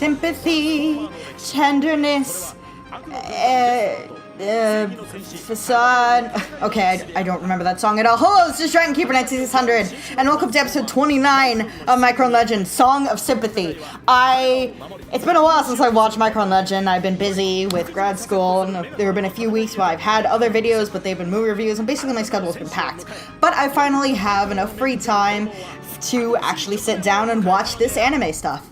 Sympathy, tenderness, facade. Okay, I don't remember that song at all. Hello, this is Dragon Keeper 9600, and welcome to episode 29 of Micron Legend, Song of Sympathy. It's been a while since I watched Micron Legend. I've been busy with grad school, and there have been a few weeks where I've had other videos, but they've been movie reviews, and basically my schedule's been packed. But I finally have enough free time to actually sit down and watch this anime stuff.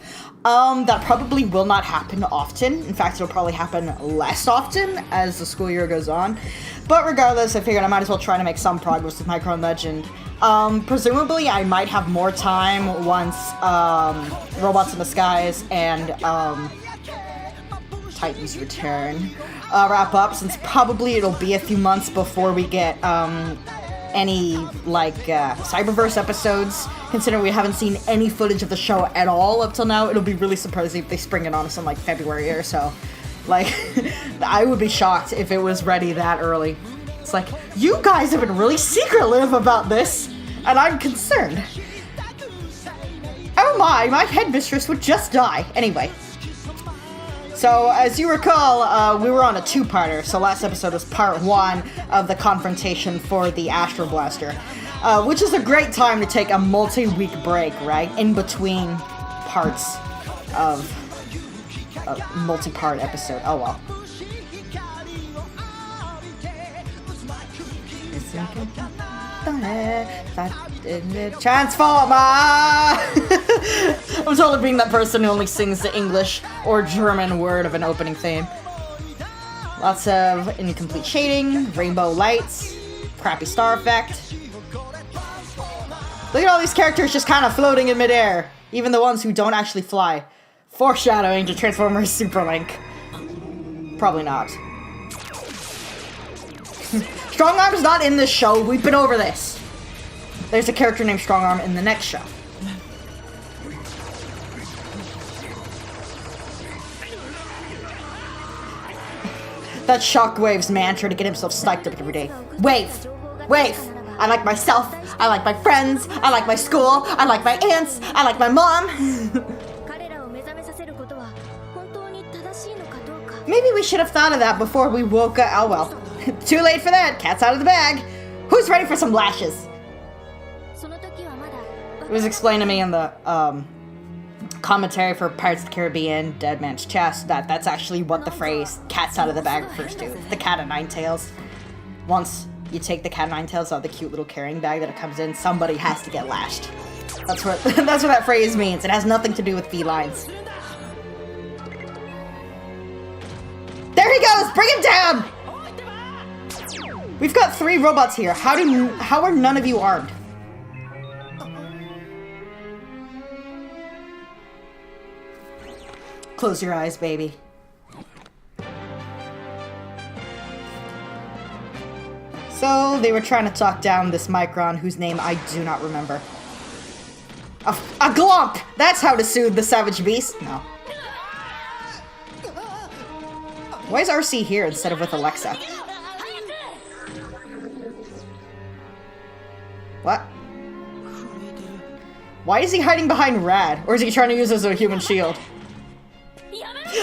That probably will not happen often. In fact, it'll probably happen less often as the school year goes on. But regardless, I figured I might as well try to make some progress with Micron Legend. Presumably, I might have more time once, Robots in the Skies and, Titan's Return, wrap up, since probably it'll be a few months before we get, any, like, Cyberverse episodes. Considering we haven't seen any footage of the show at all up till now, it'll be really surprising if they spring it on us in, like, February or so. Like, I would be shocked if it was ready that early. It's like, you guys have been really secretive about this, and I'm concerned. Oh my headmistress would just die. Anyway. So, as you recall, we were on a two-parter, so last episode was part one of the confrontation for the Astro Blaster, which is a great time to take a multi-week break, right? In between parts of a multi-part episode. Oh well. Transformer! I'm totally being that person who only sings the English or German word of an opening theme. Lots of incomplete shading, rainbow lights, crappy star effect. Look at all these characters just kind of floating in midair, even the ones who don't actually fly. Foreshadowing to Transformers Super Link. Probably not. Strong Arm's not in this show, we've been over this. There's a character named Strong Arm in the next show. That's Shockwave's mantra to get himself psyched up every day. Wave! Wave! I like myself, I like my friends, I like my school, I like my aunts, I like my mom. Maybe we should have thought of that before we woke up. Oh well. Too late for that. Cat's out of the bag. Who's ready for some lashes? It was explained to me in the commentary for Pirates of the Caribbean, Dead Man's Chest, that that's actually what the phrase "cat's out of the bag" refers to. The cat of nine tails. Once you take the cat of nine tails out of the cute little carrying bag that it comes in, somebody has to get lashed. That's what that's what that phrase means. It has nothing to do with felines. There he goes! Bring him down! We've got 3 robots here. How are none of you armed? Close your eyes, baby. So, they were trying to talk down this Micron, whose name I do not remember. A glomp! That's how to soothe the savage beast. No. Why is RC here instead of with Alexa? What? Why is he hiding behind Rad? Or is he trying to use it as a human shield?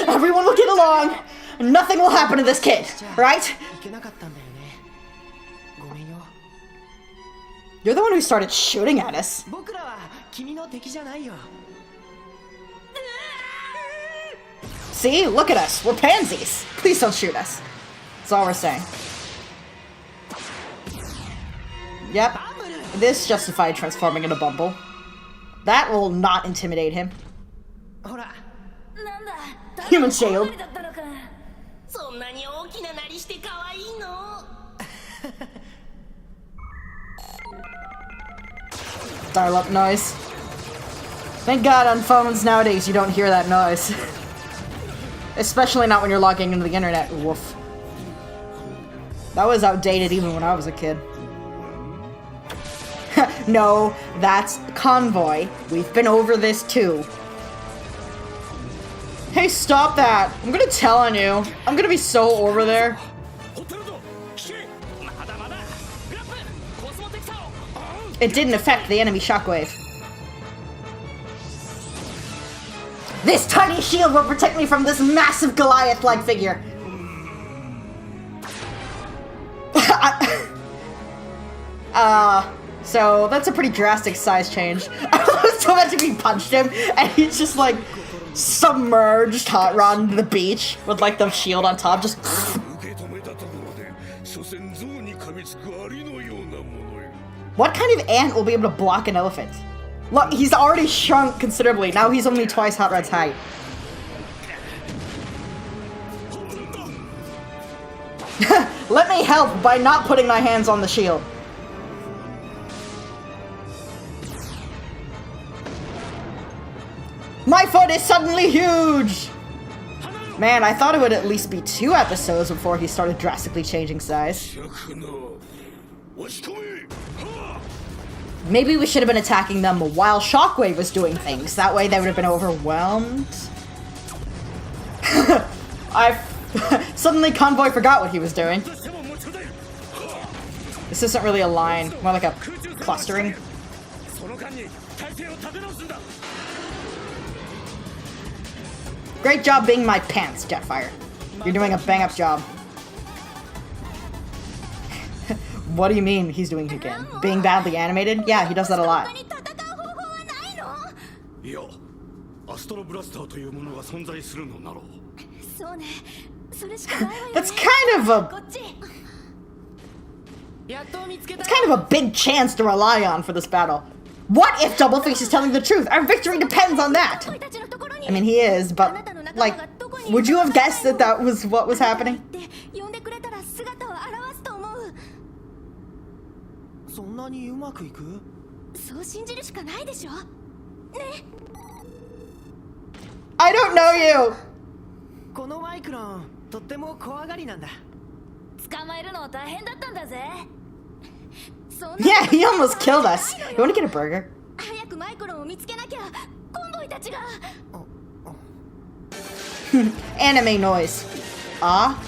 Everyone will get along! Nothing will happen to this kid, right? You're the one who started shooting at us. See? Look at us. We're pansies. Please don't shoot us. That's all we're saying. Yep. This justified transforming into Bumble. That will not intimidate him. Human shield. Dial-up noise. Thank God on phones nowadays you don't hear that noise. Especially not when you're logging into the internet. Woof. That was outdated even when I was a kid. No, that's Convoy. We've been over this too. Hey, stop that! I'm gonna tell on you. I'm gonna be so over there. It didn't affect the enemy shockwave. This tiny shield will protect me from this massive Goliath-like figure. So that's a pretty drastic size change. I was so much to be punched him, and he's just like submerged hot rod into the beach with like the shield on top, just. What kind of ant will be able to block an elephant? Look, he's already shrunk considerably. Now he's only twice Hot Rod's height. Let me help by not putting my hands on the shield. My foot is suddenly huge! Man, I thought it would at least be 2 episodes before he started drastically changing size. Maybe we should have been attacking them while Shockwave was doing things. That way they would have been overwhelmed. I suddenly Convoy forgot what he was doing. This isn't really a line, more like a clustering. Great job being my pants, Jetfire. You're doing a bang-up job. What do you mean he's doing it again? Being badly animated? Yeah, he does that a lot. That's kind of a big chance to rely on for this battle. What if Doubleface is telling the truth? Our victory depends on that! I mean, he is, but, like, would you have guessed that that was what was happening? I don't know you! Yeah, he almost killed us. You want to get a burger? Anime noise. Ah.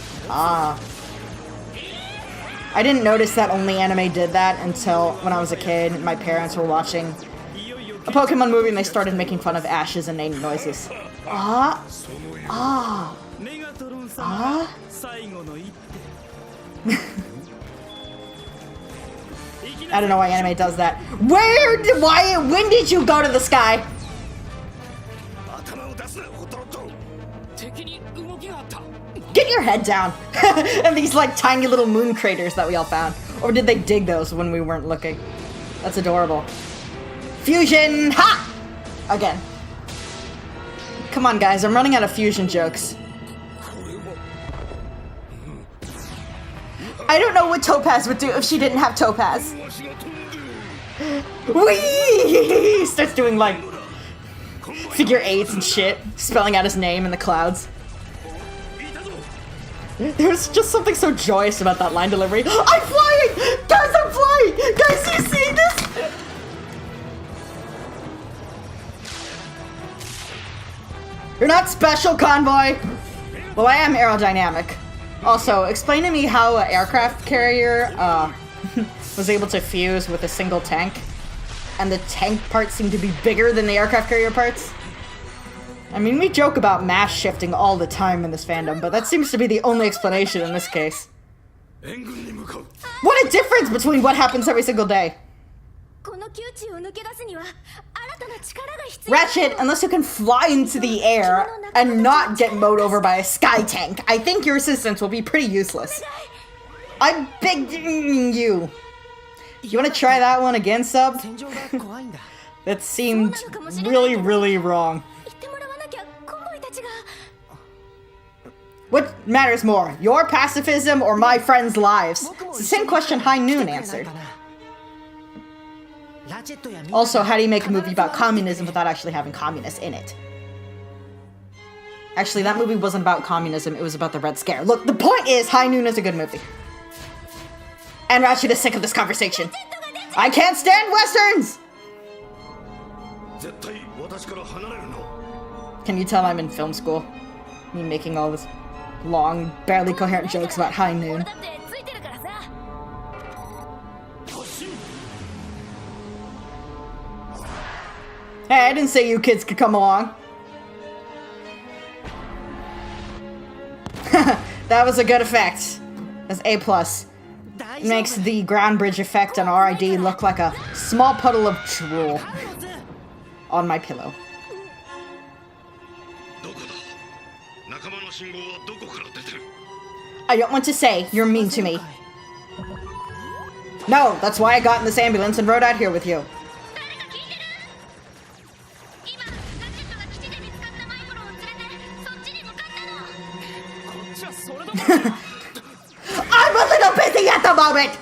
I didn't notice that only anime did that until when I was a kid and my parents were watching a Pokemon movie and they started making fun of ashes and named noises. Ah. I don't know why anime does that. When did you go to the sky? Get your head down. And these like tiny little moon craters that we all found. Or did they dig those when we weren't looking? That's adorable. Fusion! Ha! Again. Come on guys, I'm running out of fusion jokes. I don't know what Topaz would do if she didn't have Topaz. Whee! He starts doing like figure eights and shit, spelling out his name in the clouds. There's just something so joyous about that line delivery. I'm flying! Guys, I'm flying! Guys, you see this? You're not special, Convoy! Well, I am aerodynamic. Also, explain to me how an aircraft carrier was able to fuse with a single tank, and the tank parts seem to be bigger than the aircraft carrier parts. I mean, we joke about mass shifting all the time in this fandom, but that seems to be the only explanation in this case. What a difference between what happens every single day. Ratchet, unless you can fly into the air and not get mowed over by a sky tank, I think your assistance will be pretty useless. I'm begging you. You want to try that one again, Sub? That seemed really, really wrong. What matters more, your pacifism or my friends' lives? It's the same question High Noon answered. Also, how do you make a movie about communism without actually having communists in it? Actually, that movie wasn't about communism, it was about the Red Scare. Look, the point is, High Noon is a good movie. And Ratchet is sick of this conversation. I can't stand Westerns! Can you tell I'm in film school? Me making all this long, barely coherent jokes about High Noon. Hey, I didn't say you kids could come along. That was a good effect. That's A+. It makes the ground bridge effect on RID look like a small puddle of drool on my pillow. I don't want to say you're mean to me. No, that's why I got in this ambulance and rode out here with you. I'm a little busy at the moment!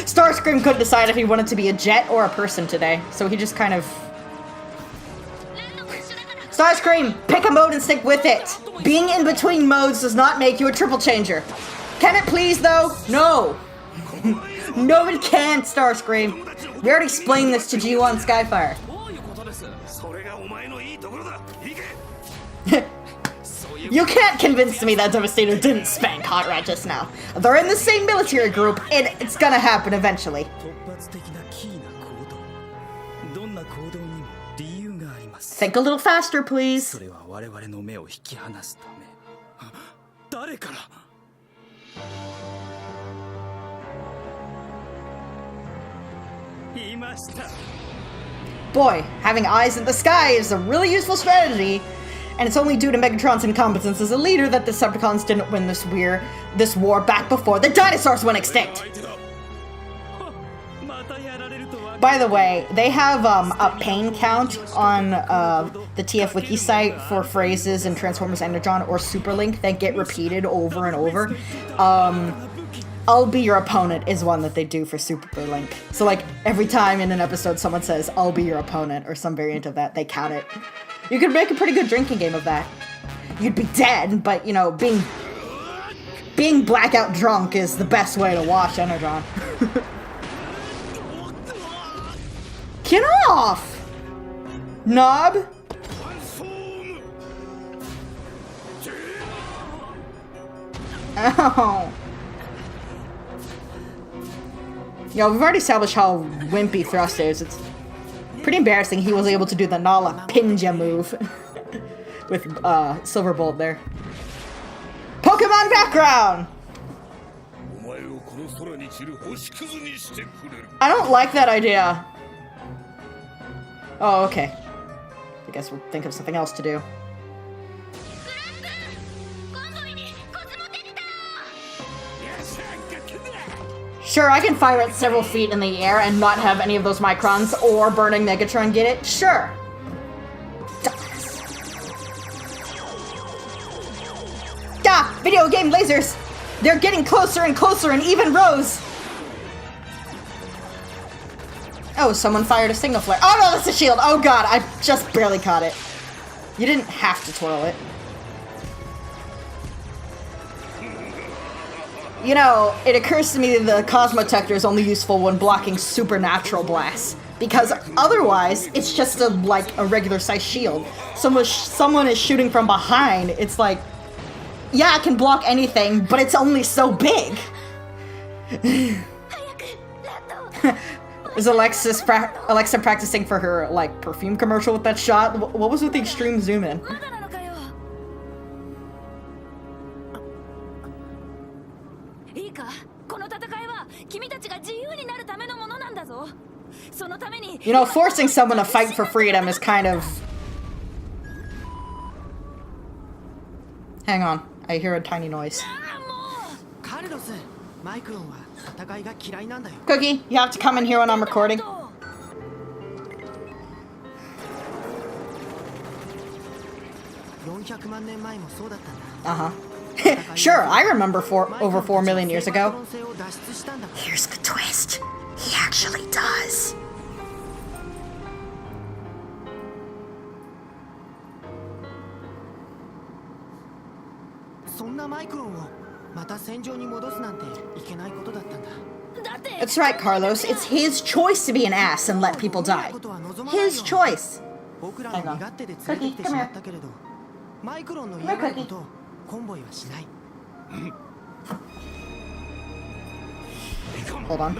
Starscream couldn't decide if he wanted to be a jet or a person today, so he just kind of... Starscream, pick a mode and stick with it! Being in between modes does not make you a triple changer. Can it please, though? No! No, it can't, Starscream. We already explained this to G1 Skyfire. You can't convince me that Devastator didn't spank Hot Rat just now. They're in the same military group, and it's gonna happen eventually. Think a little faster, please. Boy, having eyes in the sky is a really useful strategy, and it's only due to Megatron's incompetence as a leader that the Decepticons didn't win this war back before the dinosaurs went extinct. By the way, they have a pain count on the TF Wiki site for phrases in Transformers Energon or Superlink that get repeated over and over. I'll be your opponent is one that they do for Superlink. So like every time in an episode someone says, I'll be your opponent, or some variant of that, they count it. You could make a pretty good drinking game of that. You'd be dead, but you know, being blackout drunk is the best way to watch Energon. Get off! Knob! Ow. Yo, we've already established how wimpy Thrust is. It's pretty embarrassing he was able to do the Nala Pinja move with Silverbolt there. Pokemon background! I don't like that idea. Oh, okay. I guess we'll think of something else to do. Sure, I can fire it several feet in the air and not have any of those Microns or Burning Megatron get it. Sure. Ah! Video game lasers! They're getting closer and closer in even rows! Oh, someone fired a signal flare. Oh no, that's a shield! Oh god, I just barely caught it. You didn't have to twirl it. You know, it occurs to me that the Cosmotector is only useful when blocking supernatural blasts. Because otherwise, it's just a regular size shield. Someone is shooting from behind, it's like, yeah, it can block anything, but it's only so big. Is Alexa practicing for her, perfume commercial with that shot? What was with the extreme zoom in? You know, forcing someone to fight for freedom is kind of... Hang on, I hear a tiny noise. Cookie, you have to come in here when I'm recording. Uh-huh. Sure, I remember over 4 million years ago. Here's the twist. He actually does. That's right, Carlos. It's his choice to be an ass and let people die. His choice. Hang on. Cookie, come here. Come here, Cookie. Hold on.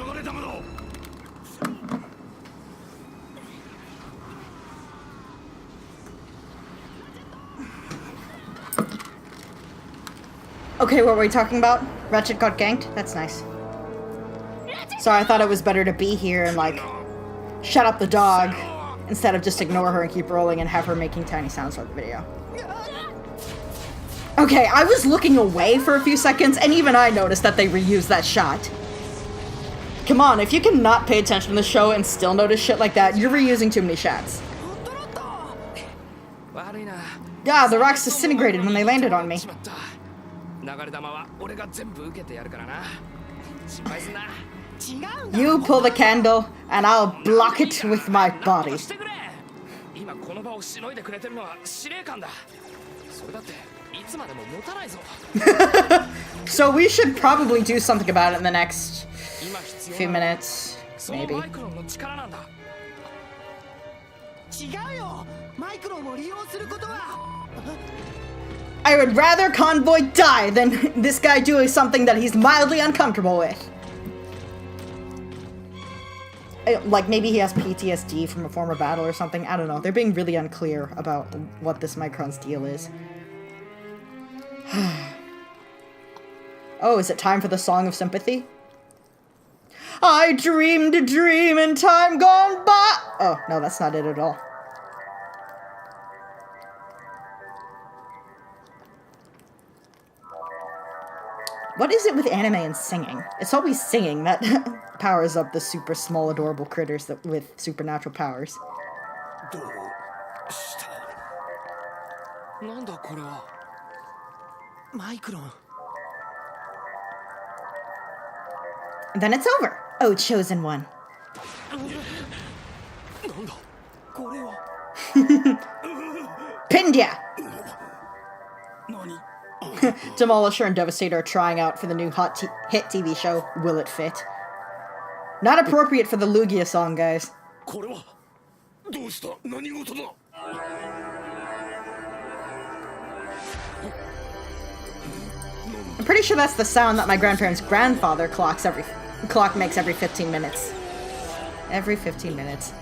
Okay, what were we talking about? Ratchet got ganked? That's nice. Sorry, I thought it was better to be here and, like, shut up the dog instead of just ignore her and keep rolling and have her making tiny sounds for the video. Okay, I was looking away for a few seconds, and even I noticed that they reused that shot. Come on, if you can not pay attention to the show and still notice shit like that, you're reusing too many shots. Yeah, the rocks disintegrated when they landed on me. You pull the candle, and I'll block it with my body. So we should probably do something about it in the next few minutes, maybe. I would rather Convoy die than this guy doing something that he's mildly uncomfortable with. Like, maybe he has PTSD from a former battle or something. I don't know. They're being really unclear about what this Micron's deal is. Oh, is it time for the Song of Sympathy? I dreamed a dream in time gone by. Oh, no, that's not it at all. What is it with anime and singing? It's always singing that powers up the super small, adorable critters that with supernatural powers. And then it's over. Oh, chosen one. Pinned ya! Demolisher and Devastator are trying out for the new hit TV show, Will It Fit? Not appropriate for the Lugia song, guys. I'm pretty sure that's the sound that my grandparents' grandfather makes every 15 minutes. Every 15 minutes.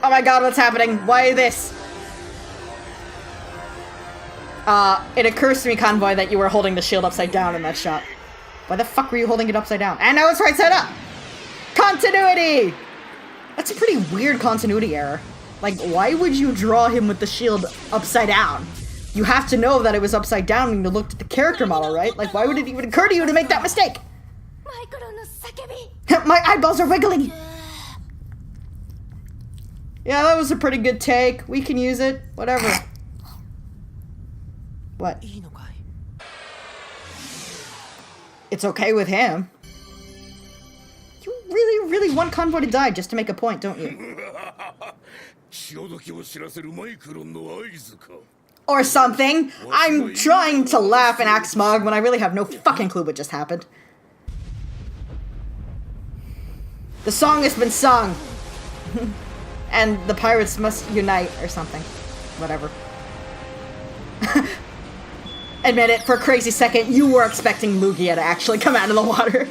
Oh my god, what's happening? Why this? It occurs to me, Convoy, that you were holding the shield upside down in that shot. Why the fuck were you holding it upside down? And now it's right side up! Continuity! That's a pretty weird continuity error. Like, why would you draw him with the shield upside down? You have to know that it was upside down when you looked at the character model, right? Like, why would it even occur to you to make that mistake? My eyeballs are wiggling! Yeah, that was a pretty good take. We can use it. Whatever. What? It's okay with him. You really, really want Convoy to die just to make a point, don't you? Or something. I'm trying to laugh and act smug when I really have no fucking clue what just happened. The song has been sung. And the pirates must unite or something. Whatever. Admit it, for a crazy second, you were expecting Lugia to actually come out of the water.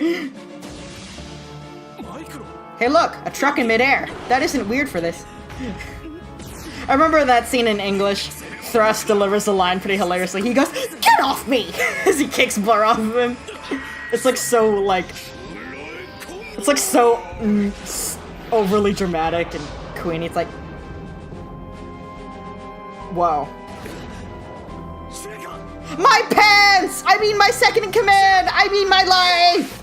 Hey look, a truck in midair. That isn't weird for this. I remember that scene in English. Thrust delivers the line pretty hilariously. He goes, "Get off me!" as he kicks Blur off of him. It's like so, like... It's like so overly dramatic and Queenie. It's like... Whoa. My pants! I mean my second in command! I mean my life!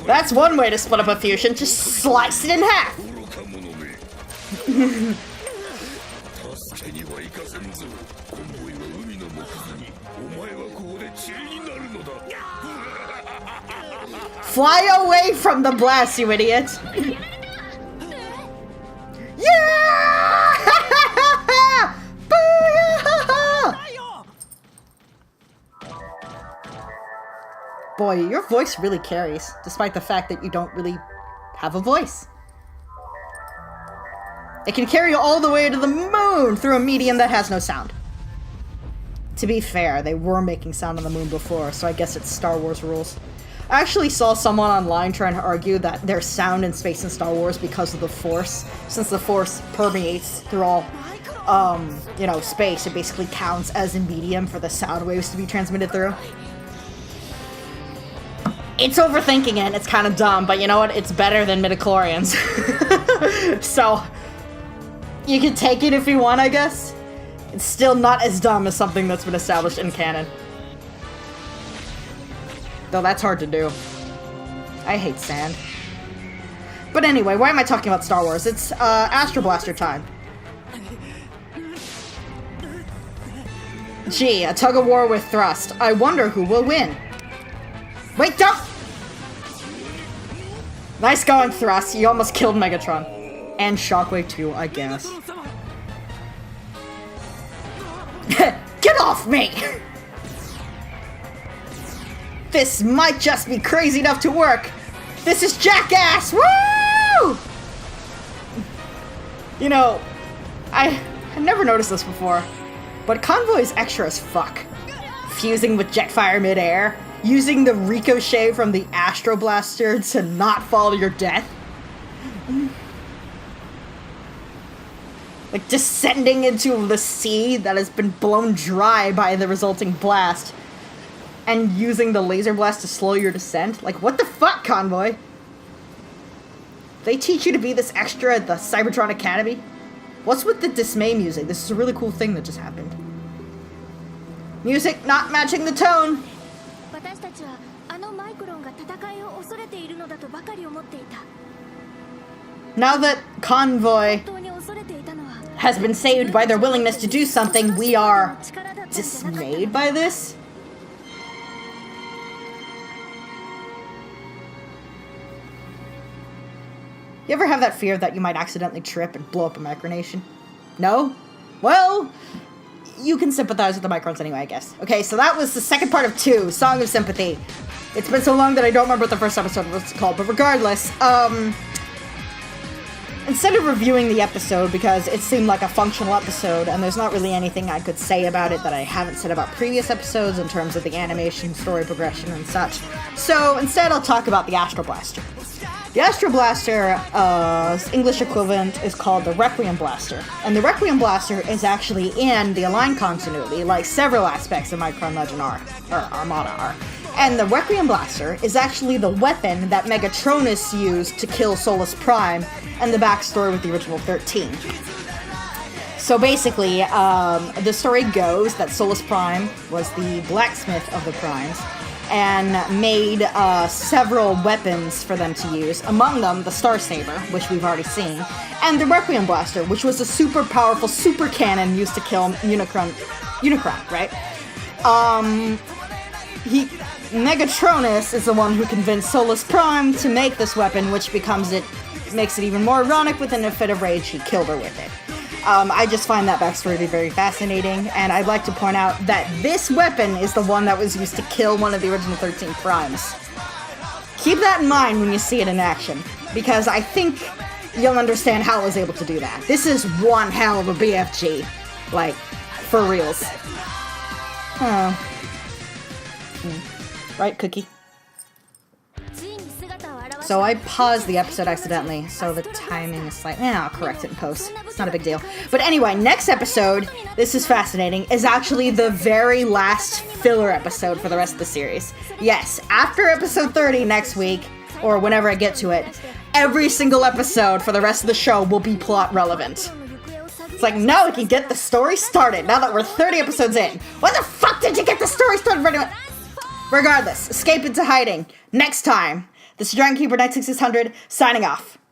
That's one way to split up a fusion. Just slice it in half. Fly away from the blast, you idiot! Yeah! Boy, your voice really carries, despite the fact that you don't really have a voice. It can carry you all the way to the moon through a medium that has no sound. To be fair, they were making sound on the moon before, so I guess it's Star Wars rules. I actually saw someone online trying to argue that there's sound in space in Star Wars because of the Force. Since the Force permeates through all, you know, space, it basically counts as a medium for the sound waves to be transmitted through. It's overthinking it, it's kind of dumb, but you know what? It's better than midichlorians. So, you can take it if you want, I guess. It's still not as dumb as something that's been established in canon. Though that's hard to do. I hate sand. But anyway, why am I talking about Star Wars? It's Astro Blaster time. Gee, a tug-of-war with thrust. I wonder who will win. Wait, don't! Nice going, Thrust. You almost killed Megatron. And Shockwave too, I guess. Get off me! This might just be crazy enough to work. This is Jackass! Woo! You know, I never noticed this before, but Convoy is extra as fuck. Fusing with Jetfire midair, using the ricochet from the Astro Blaster to not fall to your death. Like descending into the sea that has been blown dry by the resulting blast. And using the laser blast to slow your descent? Like, what the fuck, Convoy? They teach you to be this extra at the Cybertron Academy? What's with the dismay music? This is a really cool thing that just happened. Music not matching the tone. Now that Convoy has been saved by their willingness to do something, we are dismayed by this? You ever have that fear that you might accidentally trip and blow up a micronation? No? Well, you can sympathize with the Microns anyway, I guess. Okay, so that was the second part of 2, Song of Sympathy. It's been so long that I don't remember what the first episode was called, but regardless, instead of reviewing the episode, because it seemed like a functional episode, and there's not really anything I could say about it that I haven't said about previous episodes in terms of the animation, story progression, and such. So instead, I'll talk about the Astro Blaster. The Astro Blaster's English equivalent is called the Requiem Blaster, and the Requiem Blaster is actually in the Align continuity, like several aspects of Micron Legend are, or Armada are. And the Requiem Blaster is actually the weapon that Megatronus used to kill Solus Prime, and the backstory with the original 13. So basically, the story goes that Solus Prime was the blacksmith of the Primes, and made several weapons for them to use, among them the Star Saber, which we've already seen, and the Requiem Blaster, which was a super powerful super cannon used to kill Unicron, right? Megatronus is the one who convinced Solus Prime to make this weapon, which makes it even more ironic. Within a fit of rage, he killed her with it. I just find that backstory to be very fascinating, and I'd like to point out that this weapon is the one that was used to kill one of the original 13 Primes. Keep that in mind when you see it in action, because I think you'll understand how it was able to do that. This is one hell of a BFG. Like, for reals. Right, Cookie? So I paused the episode accidentally, so the timing is slightly... I'll correct it in post. It's not a big deal. But anyway, next episode, this is fascinating, is actually the very last filler episode for the rest of the series. Yes, after episode 30 next week, or whenever I get to it, every single episode for the rest of the show will be plot relevant. It's like, now we can get the story started, now that we're 30 episodes in. What the fuck did you get the story started for? Regardless, escape into hiding. Next time. This is Dragon Keeper 96600, signing off.